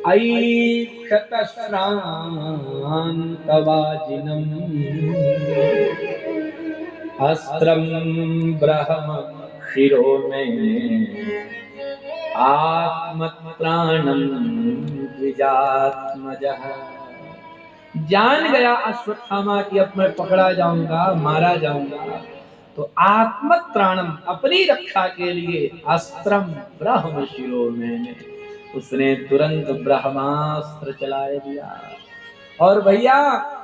ऐक्षतश्रान्तवाजिनम् अस्त्रं ब्रह्म शिरो में आत्मत्राणं द्विजात्मजः। जान गया अश्वत्थामा कि अब मैं पकड़ा जाऊंगा, मारा जाऊंगा, तो आत्मत्राणम अपनी रक्षा के लिए अस्त्रम ब्रह्म शिरो में उसने तुरंत ब्रह्मास्त्र चला दिया। और भैया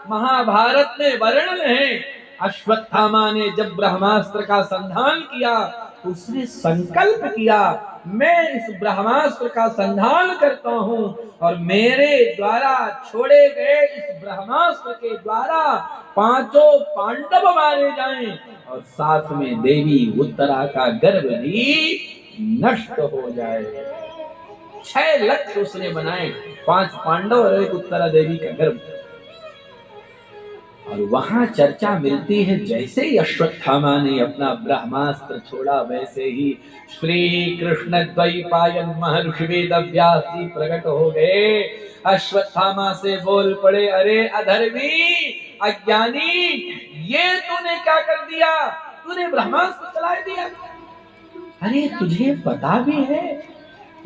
महाभारत में वर्णन है, अश्वत्थामा ने जब ब्रह्मास्त्र का संधान किया तो उसने संकल्प किया, मैं इस ब्रह्मास्त्र का संधान करता हूं और मेरे द्वारा छोड़े गए इस ब्रह्मास्त्र के द्वारा 5 पांडव मारे जाएं और साथ में देवी उत्तरा का गर्भ भी नष्ट हो जाए। 6 लक्ष्य उसने बनाए, 5 पांडव और 1 उत्तरा देवी का गर्भ। और वहां चर्चा मिलती है जैसे ही अश्वत्थामा ने अपना ब्रह्मास्त्र छोड़ा वैसे ही श्री कृष्ण द्वैपायन महर्षि वेदव्यास जी प्रकट हो गए। अश्वत्थामा से बोल पड़े, अरे अधर्मी अज्ञानी, ये तूने क्या कर दिया? तूने ब्रह्मास्त्र चला दिया। अरे तुझे पता भी है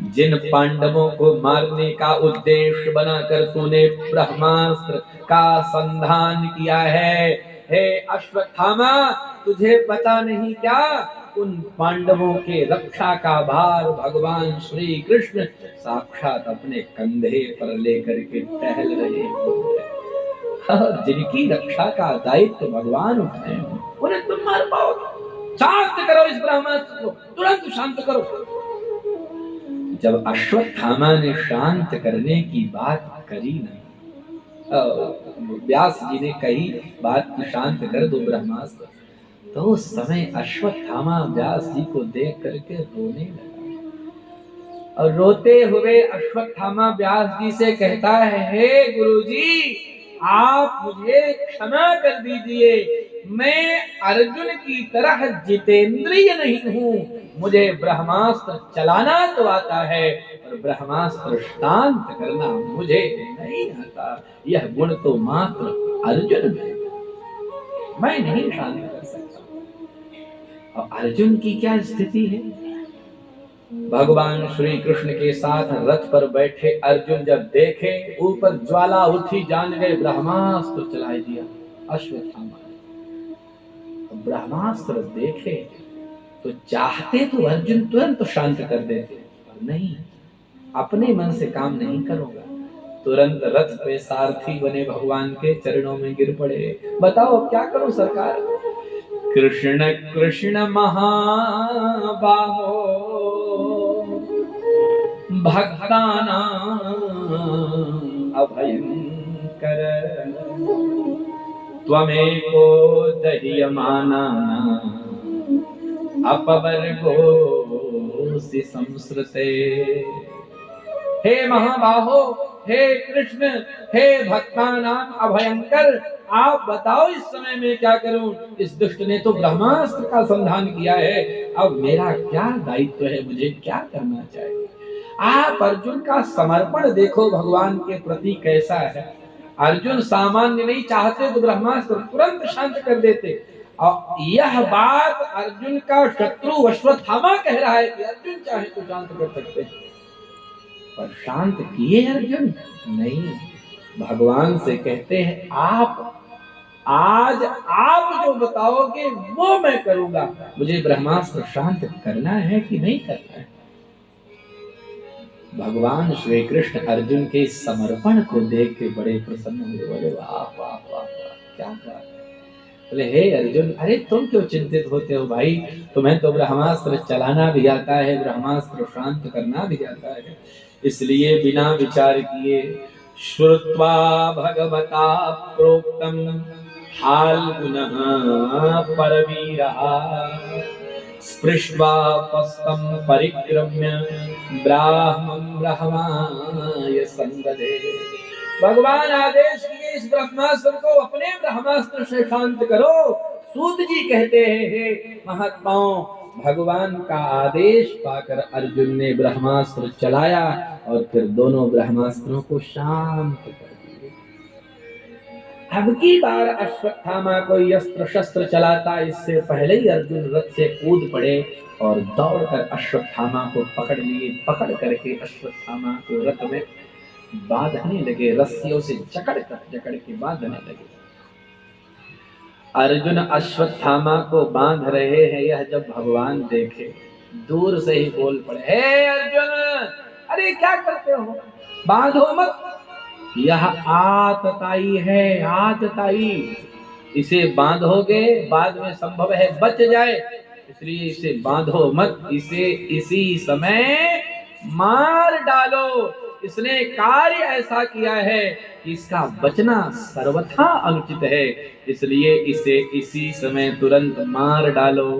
जिन पांडवों को मारने का उद्देश्य बनाकर तूने ब्रह्मास्त्र का संधान किया है, हे अश्वत्थामा, तुझे पता नहीं क्या उन पांडवों के रक्षा का भार भगवान श्री कृष्ण साक्षात अपने कंधे पर लेकर के टहल रहे हैं। जिनकी रक्षा का दायित्व भगवान उठाए उन्हें तुम मार पाओगे? शांत करो इस ब्रह्मास्त्र को, तुरंत शांत करो। जब अश्वत्थामा ने शांत करने की बात करी ना, व्यास जी ने कही बात की शांत कर दो ब्रह्मास्त्र, तो उस समय अश्वत्थामा व्यास जी को देख करके रोने लगा और रोते हुए अश्वत्थामा व्यास जी से कहता है, हे गुरुजी, आप मुझे क्षमा कर दीजिए, मैं अर्जुन की तरह जितेंद्रिय नहीं हूँ, मुझे ब्रह्मास्त्र चलाना तो आता है और ब्रह्मास्त्र शांत करना मुझे नहीं आता। यह गुण तो मात्र अर्जुन में, मैं नहीं शांत कर सकता। और अर्जुन की क्या स्थिति है? भगवान श्री कृष्ण के साथ रथ पर बैठे अर्जुन जब देखे ऊपर ज्वाला उठी, जान गए ब्रह्मास्त्र चला दिया अश्वत्थामा। ब्रह्मास्त्र देखे तो चाहते तो अर्जुन तुरंत शांत कर देते, पर नहीं, अपने मन से काम नहीं करूंगा। तुरंत रथ पे सारथी बने भगवान के चरणों में गिर पड़े, बताओ अब क्या करूं सरकार? कृष्ण कृष्ण महाबाहो भक्तानां अभयंकर त्वमेको दह्यमानानां अपवर्गोऽसि संसृते। हे महाबाहो, हे कृष्ण, हे भक्तानां अभयंकर, आप बताओ इस समय में क्या करूं? इस दुष्ट ने तो ब्रह्मास्त्र का संधान किया है, अब मेरा क्या दायित्व है, मुझे क्या करना चाहिए? आप अर्जुन का समर्पण देखो भगवान के प्रति कैसा है। अर्जुन सामान्य नहीं, चाहते तो ब्रह्मास्त्र तुरंत शांत कर देते। और यह बात अर्जुन का शत्रु अश्वत्थामा कह रहा है कि अर्जुन चाहे तो शांत कर सकते, पर शांत किए अर्जुन नहीं। भगवान से कहते हैं, आप आज आप जो बताओगे वो मैं करूंगा, मुझे ब्रह्मास्त्र शांत करना है कि नहीं करना है। भगवान श्री कृष्ण अर्जुन के समर्पण को देख के बड़े प्रसन्न हुए, बोले वाह वाह वाह वाह, क्या बात है। बोले हे अर्जुन, अरे तुम क्यों चिंतित होते हो भाई, तुम्हें तो ब्रह्मास्त्र चलाना भी आता है, ब्रह्मास्त्र शांत करना भी आता है। इसलिए बिना विचार किए श्रुत्वा भगवता प्रोक्तम फाल्गुनः परवीरः स्पृष्ट्वा पस्तं परिक्रम्य ब्राह्मं ब्रह्माय संददे। भगवान आदेश किए इस ब्रह्मास्त्र को अपने ब्रह्मास्त्र से शांत करो। सूत जी कहते हैं, हे महात्माओं, भगवान का आदेश पाकर अर्जुन ने ब्रह्मास्त्र चलाया और फिर दोनों ब्रह्मास्त्रों को शांत कर दिए। अब की बार अश्वत्थामा कोई अस्त्र शस्त्र चलाता, इससे पहले ही अर्जुन रथ से कूद पड़े और दौड़कर अश्वत्थामा को पकड़ लिए। पकड़ करके अश्वत्थामा को रथ में बांधने लगे, रस्सियों से जकड़ के बांधने लगे। अर्जुन अश्वत्थामा को बांध रहे हैं, यह जब भगवान देखे दूर से ही बोल पड़े, हे अर्जुन, अरे क्या करते हो, बांधो मत, यह आतताई है, आतताई, इसे बांधोगे बाद में संभव है बच जाए, इसलिए इसे बांधो मत, इसे इसी समय मार डालो। इसने कार्य ऐसा किया है कि इसका बचना सर्वथा अनुचित है, इसलिए इसे इसी समय तुरंत मार डालो।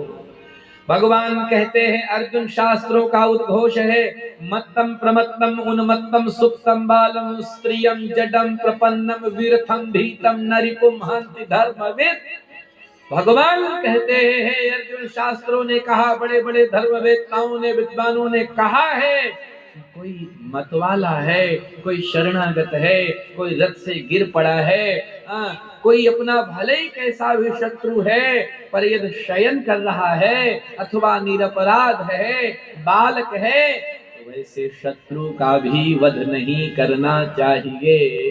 भगवान कहते हैं, अर्जुन शास्त्रों का उद्घोष है, मत्तम प्रमत्तम उन्मत्तम सुप्तम बालम स्त्रियम जडम प्रपन्नम वीरथम भीतम नरिपुम हंति धर्मविद। भगवान कहते हैं, अर्जुन शास्त्रों ने कहा, बड़े बड़े धर्मवेत्ताओं ने, विद्वानों ने कहा है, कोई मतवाला है, कोई शरणागत है, कोई रथ से गिर पड़ा है, कोई अपना भले ही कैसा भी शत्रु है, पर यदि शयन कर रहा है अथवा निरपराध है, बालक है, तो वैसे शत्रु का भी वध नहीं करना चाहिए।